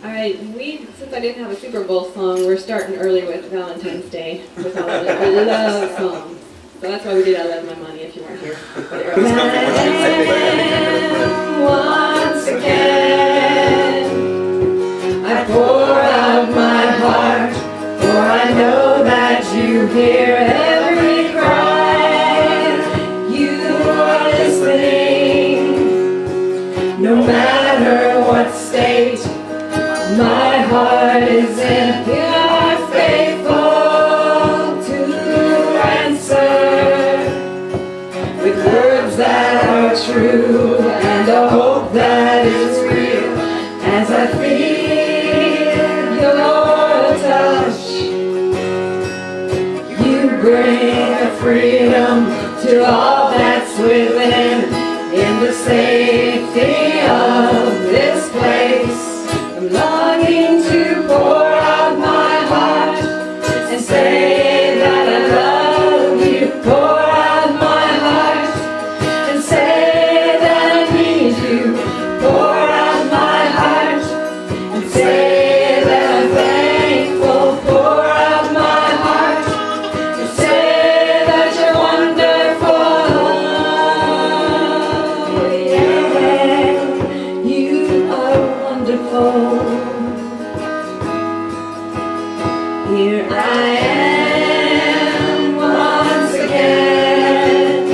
Alright, since I didn't have a Super Bowl song, we're starting early with Valentine's Day with all the love songs. So that's why we did I Love My Money if you weren't here. Once again, I pour out my heart, for I know that you hear every cry. You are listening, no matter what state my heart is in. You are faithful to answer with words that are true and a hope that is real. As I feel your touch, you bring a freedom to all that's within. In the safety of this place, I'm longing to pour out my heart and say that I love you. Pour out my heart and say that I need you. Pour out my heart and say that I'm thankful. Pour out my heart and say that you're wonderful. Yeah, you are wonderful. Here I am once again.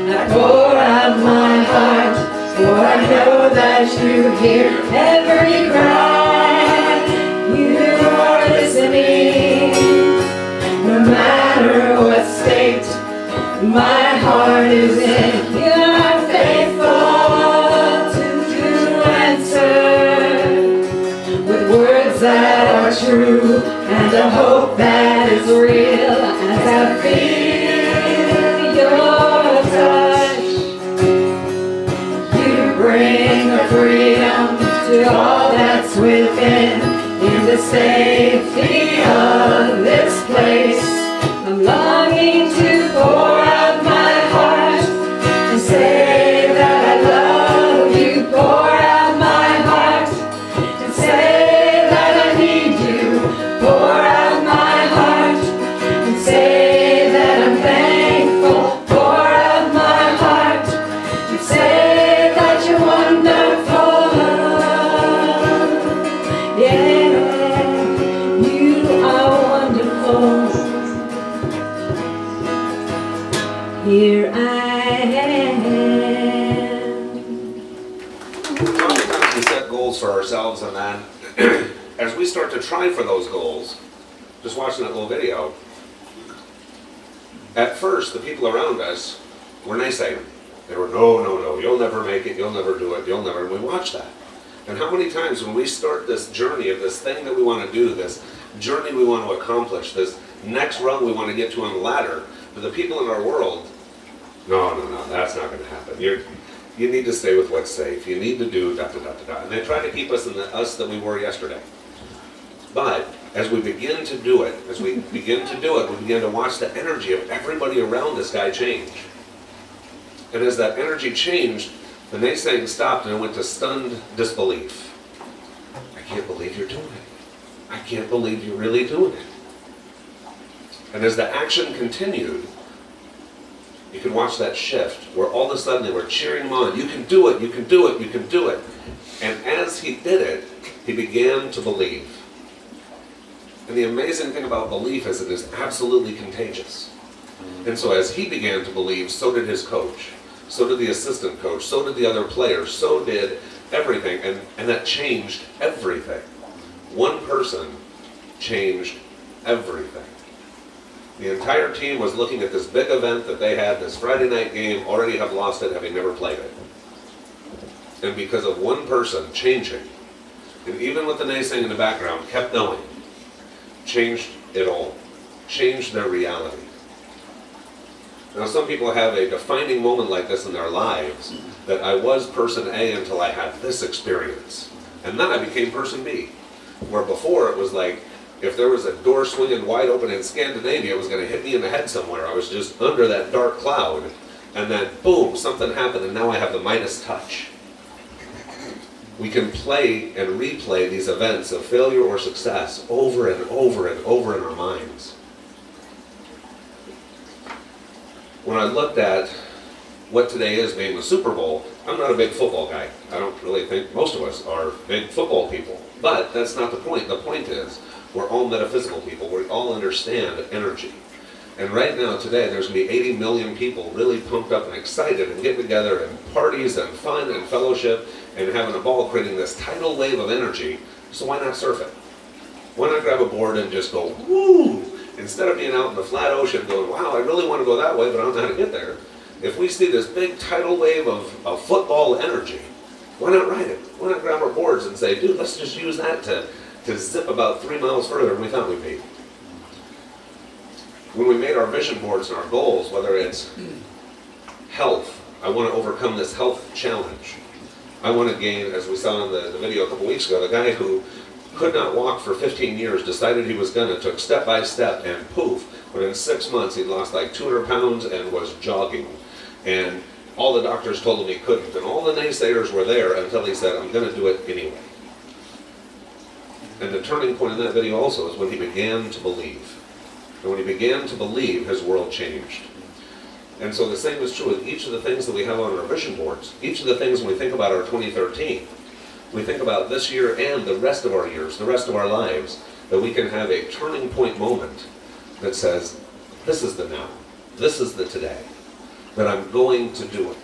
I pour out my heart, for I know that you hear every cry. You are listening, no matter what state my heart is in. You are faithful to answer with words that are true and a hope that is real. As I feel your touch, you bring a freedom to all that's within. In the safety of this place, I'm longing to pour out my heart and say that I love you. Pour out my heart and say that I need you. Pour out my heart and say that I'm thankful. Pour out my heart and say that you're wonderful. Yeah, you are wonderful. Here I am. Sometimes we set goals for ourselves, and then as we start to try for those goals, just watching that little video, at first the people around us were naysaying. They were, no, no, no, you'll never make it, you'll never do it, you'll never, and we watch that. And how many times when we start this journey of this thing that we want to do, this journey we want to accomplish, this next rung we want to get to on the ladder, to the people in our world, no, no, no, that's not going to happen. You need to stay with what's safe. You need to do da da da da da. And they try to keep us in the us that we were yesterday. But as we begin to do it, we begin to watch the energy of everybody around this guy change. And as that energy changed, the naysaying stopped and it went to stunned disbelief. I can't believe you're doing it. I can't believe you're really doing it. And as the action continued, you could watch that shift where all of a sudden they were cheering him on. You can do it, you can do it, you can do it. And as he did it, he began to believe. And the amazing thing about belief is it is absolutely contagious. And so as he began to believe, so did his coach. So did the assistant coach. So did the other players. So did everything. And that changed everything. One person changed everything. The entire team was looking at this big event that they had, this Friday night game, already have lost it, having never played it. And because of one person changing, and even with the naysaying in the background, kept knowing, changed it all. Changed their reality. Now some people have a defining moment like this in their lives, that I was person A until I had this experience. And then I became person B. Where before it was like, if there was a door swinging wide open in Scandinavia, it was going to hit me in the head somewhere. I was just under that dark cloud. And then, boom, something happened, and now I have the Midas touch. we can play and replay these events of failure or success over and over and over in our minds. When I looked at what today is being the Super Bowl, I'm not a big football guy. I don't really think most of us are big football people. But that's not the point. The point is, we're all metaphysical people. We all understand energy. And right now, today, there's going to be 80 million people really pumped up and excited and getting together and parties and fun and fellowship and having a ball, creating this tidal wave of energy. So why not surf it? Why not grab a board and just go, woo! Instead of being out in the flat ocean going, wow, I really want to go that way, but I don't know how to get there. If we see this big tidal wave of football energy, why not ride it? Why not grab our boards and say, dude, let's just use that to zip about 3 miles further than we thought we'd be. When we made our vision boards and our goals, whether it's health, I want to overcome this health challenge. I want to gain, as we saw in the video a couple weeks ago, the guy who could not walk for 15 years, decided he was gonna, took step by step, and poof, within 6 months he'd lost like 200 pounds and was jogging. And all the doctors told him he couldn't, and all the naysayers were there until he said, I'm gonna do it anyway. And the turning point in that video also is when he began to believe. And when he began to believe, his world changed. And so the same is true with each of the things that we have on our vision boards. Each of the things when we think about our 2013, we think about this year and the rest of our years, the rest of our lives, that we can have a turning point moment that says, this is the now, this is the today, that I'm going to do it.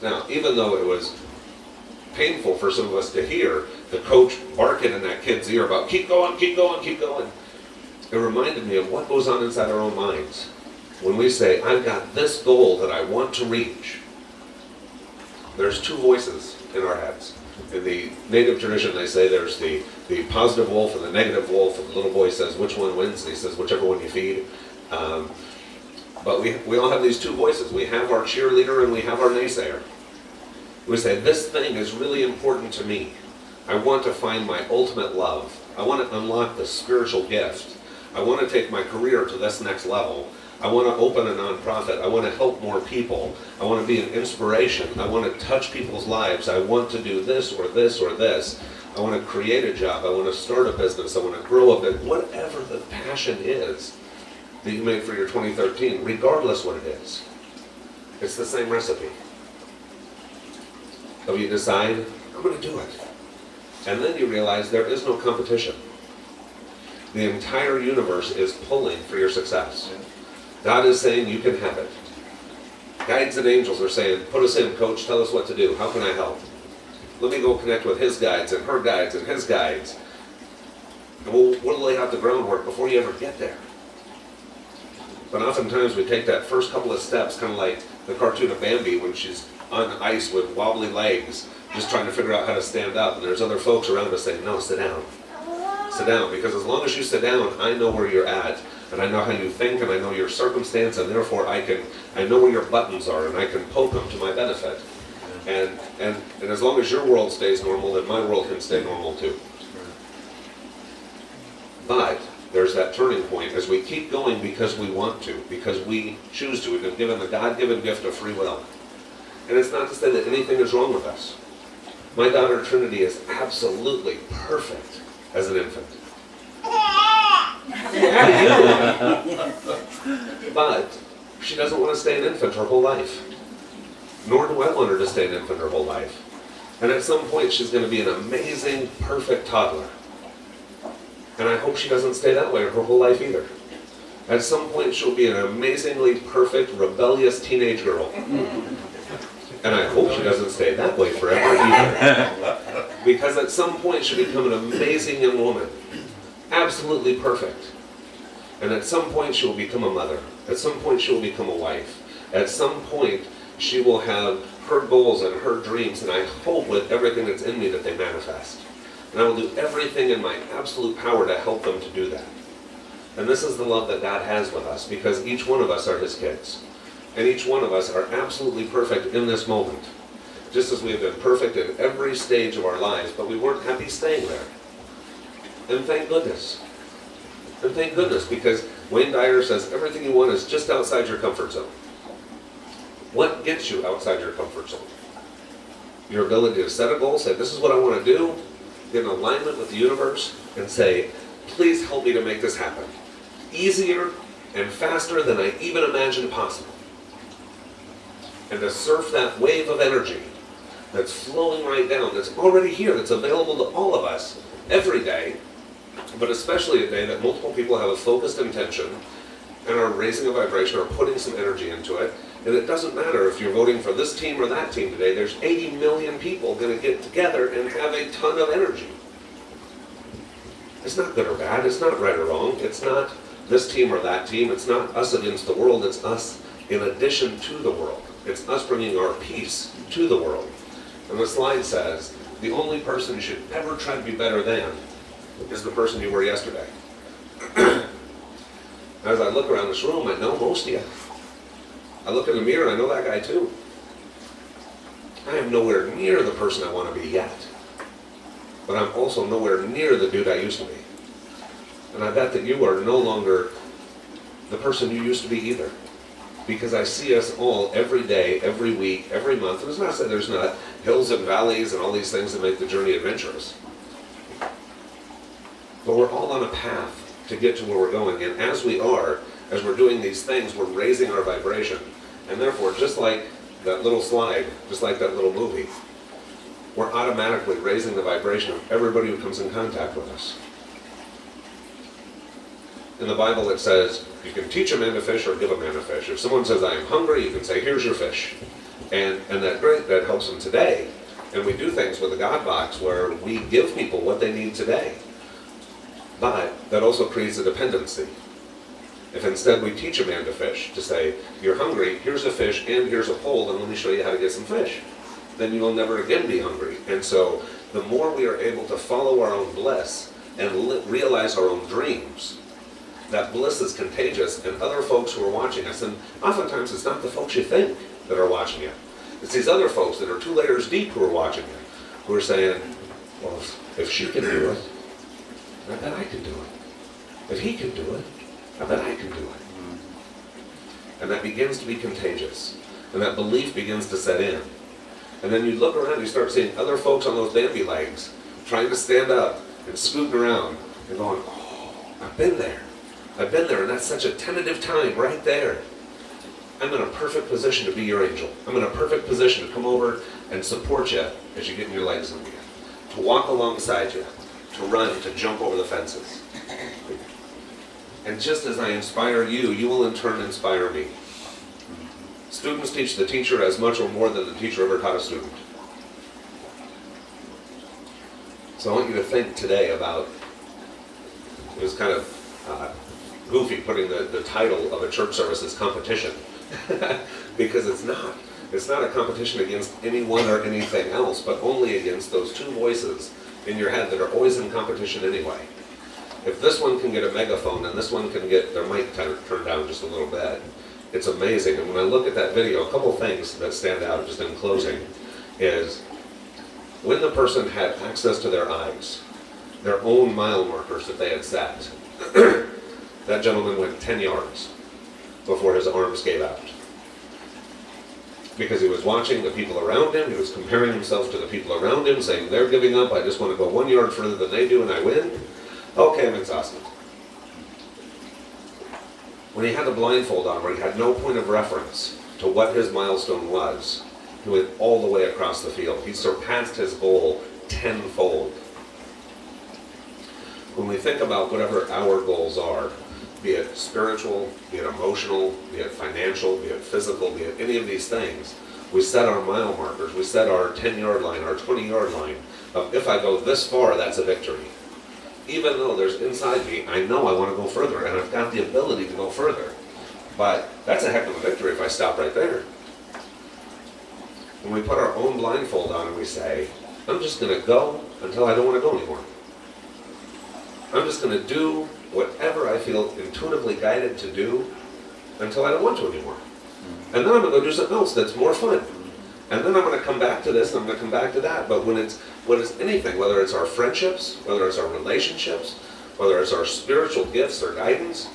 Now, even though it was painful for some of us to hear the coach barking in that kid's ear about keep going, keep going, keep going, it reminded me of what goes on inside our own minds. When we say, I've got this goal that I want to reach, there's two voices in our heads. In the native tradition, they say there's the positive wolf and the negative wolf, and the little boy says, which one wins? And he says, whichever one you feed. But we all have these two voices. We have our cheerleader and we have our naysayer. We say, this thing is really important to me. I want to find my ultimate love. I want to unlock the spiritual gift. I want to take my career to this next level. I want to open a nonprofit. I want to help more people. I want to be an inspiration. I want to touch people's lives. I want to do this or this or this. I want to create a job. I want to start a business. I want to grow a bit. Whatever the passion is that you made for your 2013, regardless what it is, it's the same recipe. So you decide, I'm going to do it. And then you realize there is no competition. The entire universe is pulling for your success. God is saying you can have it. Guides and angels are saying, put us in, coach, tell us what to do. How can I help? Let me go connect with his guides and her guides and his guides. And we'll lay out the groundwork before you ever get there. But oftentimes we take that first couple of steps, kind of like the cartoon of Bambi when she's on ice with wobbly legs, just trying to figure out how to stand up. And there's other folks around us saying, no, sit down. Sit down, because as long as you sit down, I know where you're at. And I know how you think, and I know your circumstance, and therefore I know where your buttons are, and I can poke them to my benefit. And as long as your world stays normal, then my world can stay normal too. But there's that turning point as we keep going because we want to, because we choose to. We've been given the God-given gift of free will. And it's not to say that anything is wrong with us. My daughter Trinity is absolutely perfect as an infant. But she doesn't want to stay an infant her whole life. Nor do I want her to stay an infant her whole life. And at some point she's going to be an amazing, perfect toddler. And I hope she doesn't stay that way her whole life either. At some point she'll be an amazingly perfect, rebellious teenage girl. And I hope she doesn't stay that way forever either. Because at some point she'll become an amazing young woman. Absolutely perfect. And at some point she will become a mother. At some point she will become a wife. At some point she will have her goals and her dreams, and I hope with everything that's in me that they manifest. And I will do everything in my absolute power to help them to do that. And this is the love that God has with us, because each one of us are his kids. And each one of us are absolutely perfect in this moment. Just as we have been perfect in every stage of our lives, but we weren't happy staying there. And thank goodness. And thank goodness, because Wayne Dyer says everything you want is just outside your comfort zone. What gets you outside your comfort zone? your ability to set a goal, say, this is what I want to do, get in alignment with the universe, and say, please help me to make this happen. Easier and faster than I even imagined possible. And to surf that wave of energy that's flowing right down, that's already here, that's available to all of us every day, but especially a day that multiple people have a focused intention and are raising a vibration or putting some energy into it. And it doesn't matter if you're voting for this team or that team today, there's 80 million people going to get together and have a ton of energy. It's not good or bad, it's not right or wrong, it's not this team or that team, it's not us against the world, it's us in addition to the world. It's us bringing our peace to the world. And the slide says, the only person you should ever try to be better than is the person you were yesterday. As I look around this room, I know most of you. I look in the mirror, I know that guy too. I am nowhere near the person I want to be yet. But I'm also nowhere near the dude I used to be. And I bet that you are no longer the person you used to be either. Because I see us all every day, every week, every month. And it's not to say there's not hills and valleys and all these things that make the journey adventurous. But we're all on a path to get to where we're going. And as we are, as we're doing these things, we're raising our vibration. And therefore, just like that little slide, just like that little movie, we're automatically raising the vibration of everybody who comes in contact with us. In the Bible it says, you can teach a man to fish or give a man a fish. If someone says, I am hungry, you can say, here's your fish. And that helps them today. And we do things with the God Box where we give people what they need today. But that also creates a dependency. If instead we teach a man to fish, to say, you're hungry, here's a fish, and here's a pole, and let me show you how to get some fish, then you will never again be hungry. And so the more we are able to follow our own bliss and realize our own dreams, that bliss is contagious, and other folks who are watching us, and oftentimes it's not the folks you think that are watching you. It's these other folks that are 2 layers deep who are watching you, who are saying, well, if she can do it, I bet I can do it. If he can do it, I bet I can do it. And that begins to be contagious. And that belief begins to set in. And then you look around, you start seeing other folks on those Bambi legs, trying to stand up and scooting around and going, oh, I've been there. I've been there, and that's such a tentative time right there. I'm in a perfect position to be your angel. I'm in a perfect position to come over and support you as you get in your legs in again. To walk alongside you, to run, to jump over the fences. And just as I inspire you, you will in turn inspire me. Students teach the teacher as much or more than the teacher ever taught a student. So I want you to think today about, it was kind of goofy putting the title of a church service as competition. Because it's not. It's not a competition against anyone or anything else, but only against those 2 voices in your head that are always in competition anyway. If this one can get a megaphone and this one can get their mic turned down just a little bit, it's amazing. And when I look at that video, a couple things that stand out just in closing is when the person had access to their eyes, their own mile markers that they had set, that gentleman went 10 yards before his arms gave out. Because he was watching the people around him, he was comparing himself to the people around him, saying, they're giving up, I just want to go 1 yard further than they do and I win. Okay, I'm exhausted. When he had the blindfold on, where he had no point of reference to what his milestone was, he went all the way across the field. He surpassed his goal tenfold. When we think about whatever our goals are, be it spiritual, be it emotional, be it financial, be it physical, be it any of these things, we set our mile markers, we set our 10-yard line, our 20-yard line of if I go this far, that's a victory. Even though there's inside me, I know I want to go further, and I've got the ability to go further. But that's a heck of a victory if I stop right there. When we put our own blindfold on and we say, I'm just going to go until I don't want to go anymore. I'm just going to do whatever I feel intuitively guided to do until I don't want to anymore. And then I'm going to go do something else that's more fun. And then I'm going to come back to this, and I'm going to come back to that. But when it's anything, whether it's our friendships, whether it's our relationships, whether it's our spiritual gifts or guidance,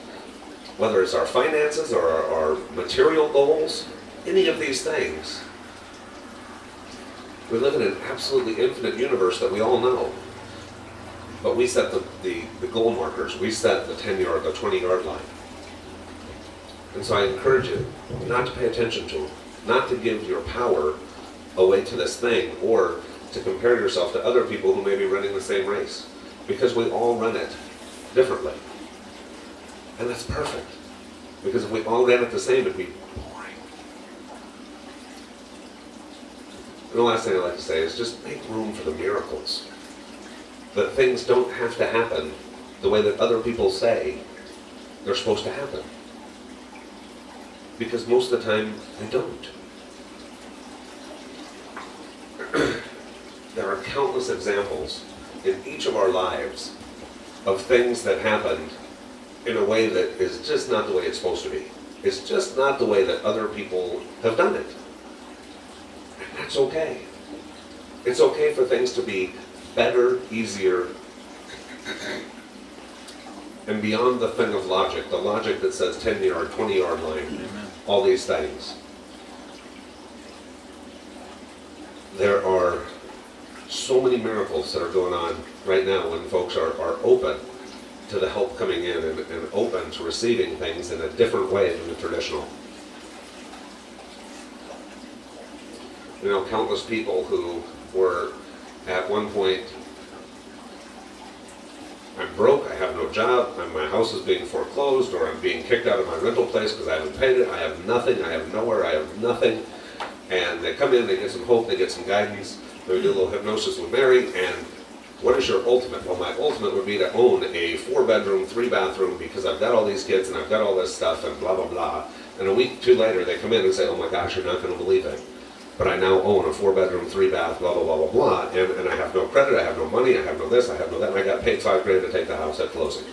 whether it's our finances or our material goals, any of these things, We live in an absolutely infinite universe that we all know. But we set the goal markers. We set the 10-yard, the 20-yard line. And so I encourage you not to pay attention to them, not to give your power away to this thing, or to compare yourself to other people who may be running the same race. Because we all run it differently. And that's perfect. Because if we all ran it the same, it'd be boring. And the last thing I'd like to say is just make room for the miracles. That things don't have to happen the way that other people say they're supposed to happen. Because most of the time, they don't. There are countless examples in each of our lives of things that happened in a way that is just not the way it's supposed to be. It's just not the way that other people have done it. And that's okay. It's okay for things to be better, easier, and beyond the thing of logic, the logic that says 10-yard, 20-yard line, Amen. All these things. There are so many miracles that are going on right now when folks are open to the help coming in and open to receiving things in a different way than the traditional. You know, countless people who were at one point, I'm broke, I have no job, my house is being foreclosed, or I'm being kicked out of my rental place because I haven't paid it, I have nothing, I have nowhere, I have nothing. And they come in, they get some hope, they get some guidance, they do a little hypnosis with Mary, and what is your ultimate? Well, my ultimate would be to own a 4-bedroom, 3-bathroom, because I've got all these kids and I've got all this stuff and blah, blah, blah. And a week, 2 later, they come in and say, oh my gosh, you're not going to believe it. But I now own a 4-bedroom, 3-bath, blah, blah, blah, blah, blah, and I have no credit, I have no money, I have no this, I have no that, and I got paid $5 grand to take the house at closing.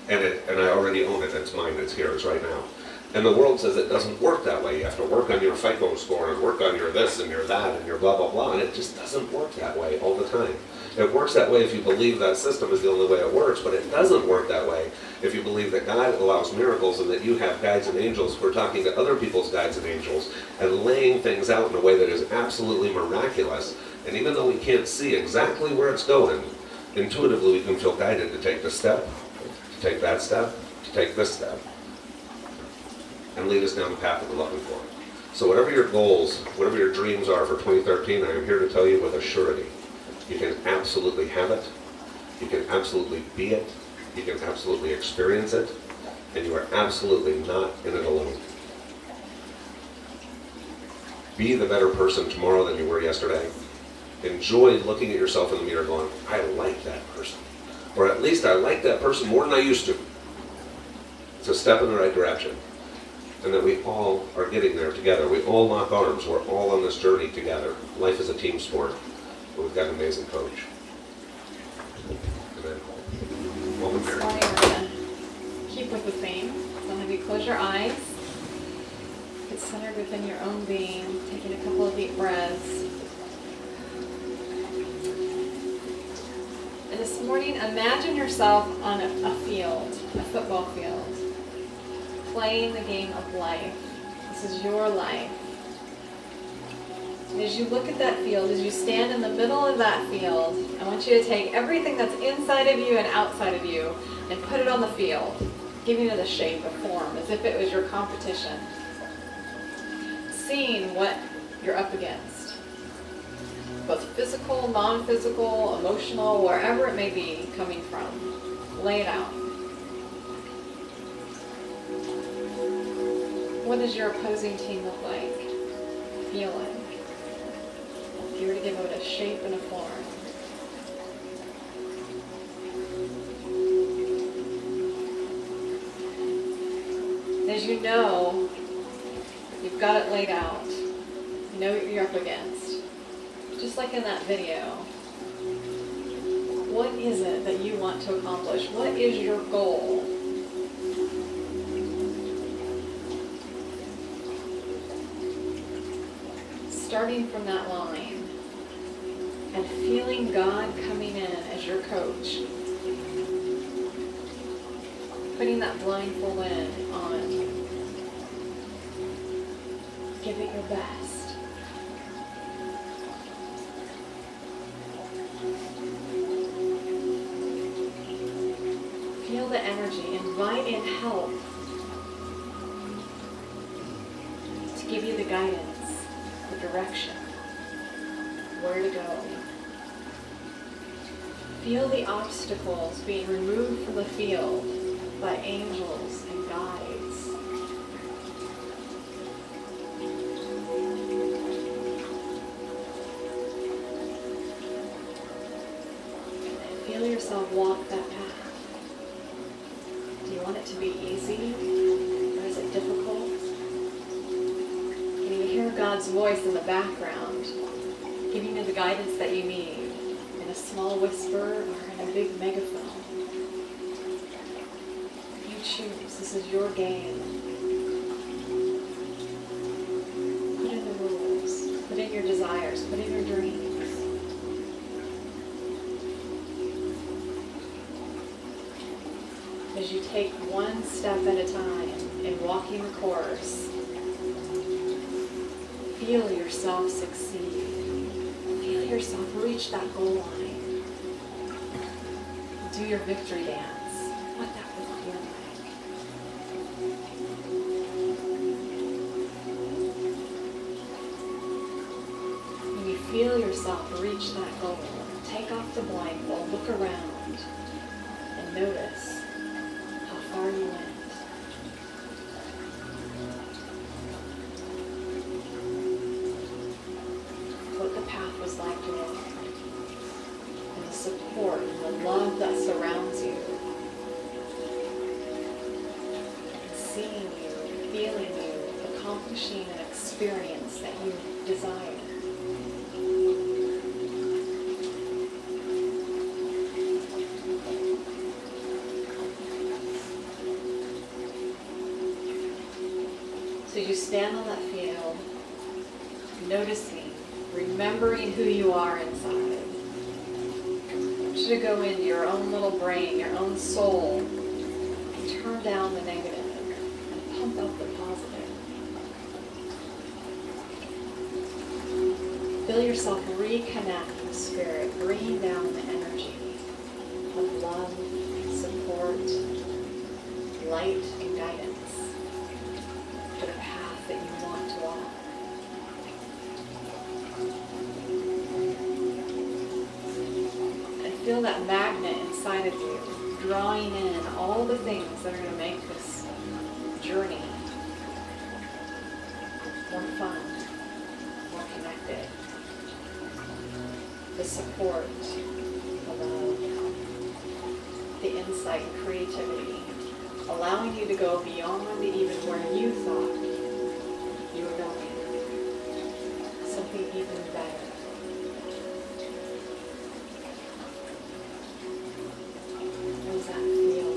And I already own it, it's mine, it's here, it's right now. And the world says it doesn't work that way. You have to work on your FICO score and work on your this and your that and your blah, blah, blah, and it just doesn't work that way all the time. It works that way if you believe that system is the only way it works, but it doesn't work that way if you believe that God allows miracles and that you have guides and angels who are talking to other people's guides and angels and laying things out in a way that is absolutely miraculous. And even though we can't see exactly where it's going, intuitively we can feel guided to take this step, to take that step, to take this step, and lead us down the path that we're looking for. So whatever your goals, whatever your dreams are for 2013, I am here to tell you with a surety. You can absolutely have it. You can absolutely be it. You can absolutely experience it. And you are absolutely not in it alone. Be the better person tomorrow than you were yesterday. Enjoy looking at yourself in the mirror going, I like that person. Or at least I like that person more than I used to. It's a step in the right direction. And that we all are getting there together. We all lock arms. We're all on this journey together. Life is a team sport. But we've got an amazing coach. Amen. Welcome, Mary. We're going to keep with the theme. So I'm going to close your eyes. Get centered within your own being. Taking a couple of deep breaths. And this morning, imagine yourself on a field, a football field, playing the game of life. This is your life. And as you look at that field, as you stand in the middle of that field, I want you to take everything that's inside of you and outside of you and put it on the field, giving it a shape, a form, as if it was your competition. Seeing what you're up against. Both physical, non-physical, emotional, wherever it may be coming from. Lay it out. What does your opposing team look like? Feel it. If you were to give it a shape and a form. As you know, you've got it laid out. You know what you're up against. Just like in that video. What is it that you want to accomplish? What is your goal? Starting from that line and feeling God coming in as your coach. Putting that blindfold on. Give it your best. feel the energy. Invite in help to give you the guidance, the direction, where to go. Feel the obstacles being removed from the field by angels and guides. And feel yourself walk that path. Do you want it to be easy, or is it difficult? Can you hear God's voice in the background, giving you the guidance that you need? In a small whisper or in a big megaphone. You choose. This is your game. Put in the rules. Put in your desires. Put in your dreams. As you take one step at a time in walking the course, feel yourself succeed. Feel yourself reach that goal line. Do your victory dance. What that would feel like. When you feel yourself reach that goal, take off the blindfold, look around, and notice how far you went. What the path was like to walk. And the support and the love that surrounds you. And seeing you, feeling you, accomplishing an experience that you desire. So you stand on that field, noticing, remembering who you are inside. I want you to go into your own little brain, your own soul, and turn down the negative and pump up the positive. Feel yourself reconnect with spirit, bringing down the energy of love, support, light, and guidance to the path that you want to walk. And feel that magnet inside of you, drawing in all the things that are going to make this journey more fun, more connected. The support, the love, the insight and creativity, allowing you to go beyond even where you thought you were going. Something even better. How does that feel?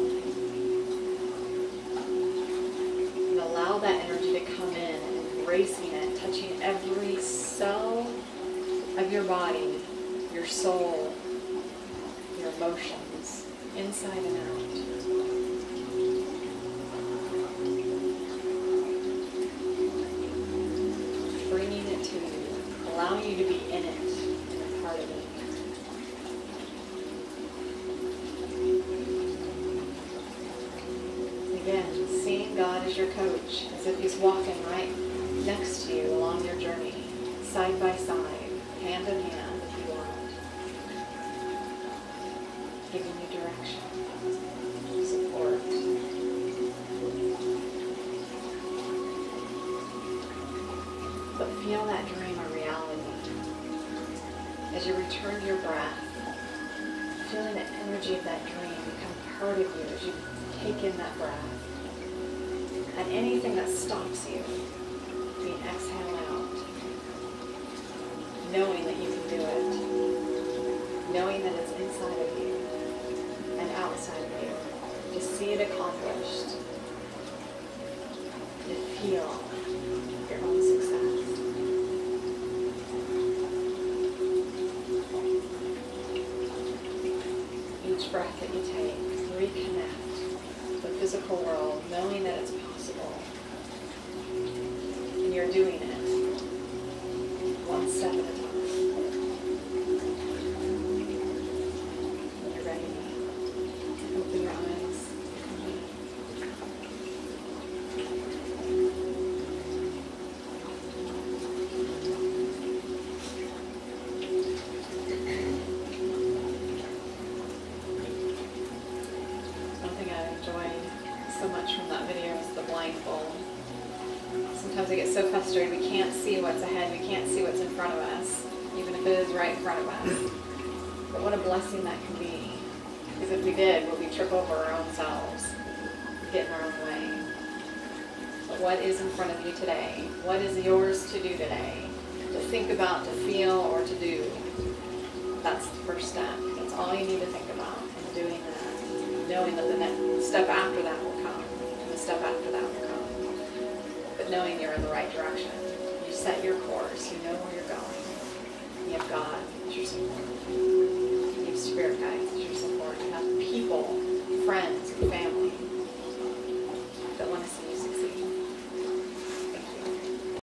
And allow that energy to come in, embracing it, touching every cell of your body, your soul, your emotions, inside and out. Bringing it to you, allowing you to be in it, and a part of it. Again, seeing God as your coach, as if He's walking right next to you along your journey, side by side, hand in hand if you want, giving you direction, support. But feel that dream a reality. As you return to your breath, feeling the energy of that dream become part of you as you take in that breath. And anything that stops you, being exhaled out. Knowing that you can do it. Knowing that it's inside of you and outside of you. To see it accomplished. To feel your own success. Each breath that you take, reconnect the physical world, knowing that it's possible. And you're doing it one step at a time. When you're ready, open your eyes. mindful. Sometimes we get so frustrated we can't see what's ahead, we can't see what's in front of us, even if it is right in front of us. But what a blessing that can be. Because if we did, would we trip over our own selves, get in our own way? So what is in front of you today? What is yours to do today? To think about, to feel, or to do? That's the first step. That's all you need to think about in doing that. Knowing that the next step after that will come, and the step after that will come. But knowing you're in the right direction. You set your course, you know where you're going.